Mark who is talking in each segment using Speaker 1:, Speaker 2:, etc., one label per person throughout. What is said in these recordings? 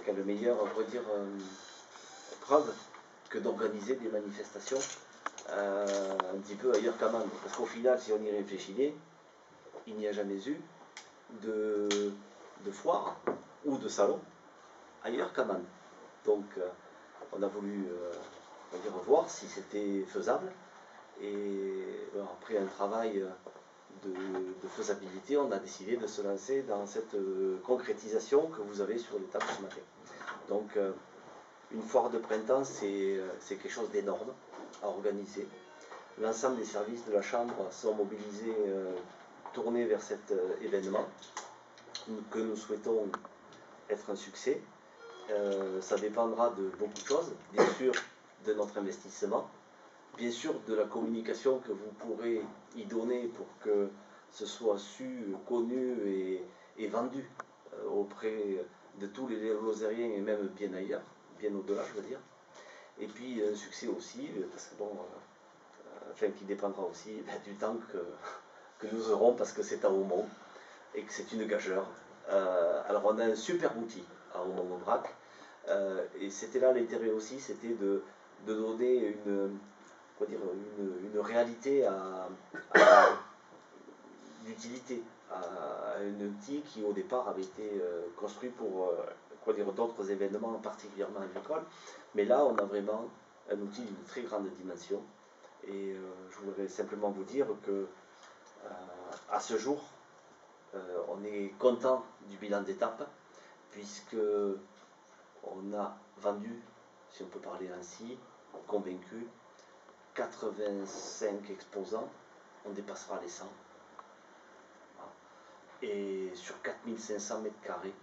Speaker 1: quelle meilleure, on pourrait dire, preuve que d'organiser des manifestations un petit peu ailleurs qu'à Mende. Parce qu'au final, si on y réfléchit, il n'y a jamais eu de foire ou de salon ailleurs qu'à Mende. Donc on a voulu on va dire, voir si c'était faisable. Et après un travail de faisabilité, on a décidé de se lancer dans cette concrétisation que vous avez sur les tables ce matin. Donc une foire de printemps, c'est quelque chose d'énorme à organiser. L'ensemble des services de la Chambre sont mobilisés, tournés vers cet événement que nous souhaitons être un succès. Ça dépendra de beaucoup de choses, bien sûr de notre investissement, bien sûr de la communication que vous pourrez y donner pour que ce soit su, connu et vendu auprès de tous les Lozériens et même bien ailleurs, bien au-delà je veux dire. Et puis un succès aussi, parce que bon, enfin qui dépendra aussi du temps que nous aurons parce que c'est à Aumont et que c'est une gageure. Alors on a un super outil à Aumont-Aubrac et c'était là l'intérêt aussi, c'était de donner une réalité d'utilité à un outil qui au départ avait été construit pour d'autres événements particulièrement agricoles. Mais là on a vraiment un outil d'une très grande dimension et je voudrais simplement vous dire que à ce jour on est content du bilan d'étape puisque on a vendu, si on peut parler ainsi, convaincu 85 exposants, on dépassera les 100. Et sur 4500 mètres carrés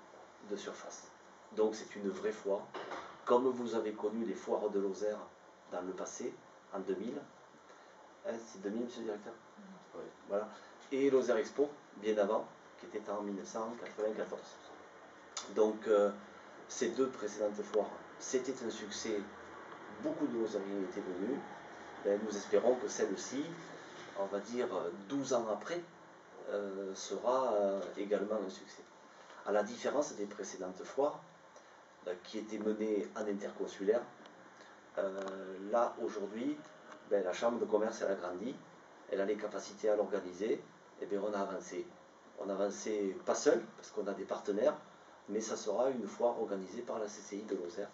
Speaker 1: de surface. Donc c'est une vraie foire, comme vous avez connu les foires de Lozère dans le passé, en 2000. C'est 2000, monsieur le directeur? Oui. Voilà. Et Lozère Expo, bien avant, qui était en 1994. Donc ces deux précédentes foires, c'était un succès, beaucoup de Lozériens étaient venus. Et nous espérons que celle-ci, on va dire 12 ans après, sera également un succès. À la différence des précédentes foires, qui étaient menées en interconsulaire, là aujourd'hui, la Chambre de commerce elle a grandi, elle a les capacités à l'organiser, et bien on a avancé. On a avancé pas seul, parce qu'on a des partenaires, mais ça sera une foire organisée par la CCI de Lozère.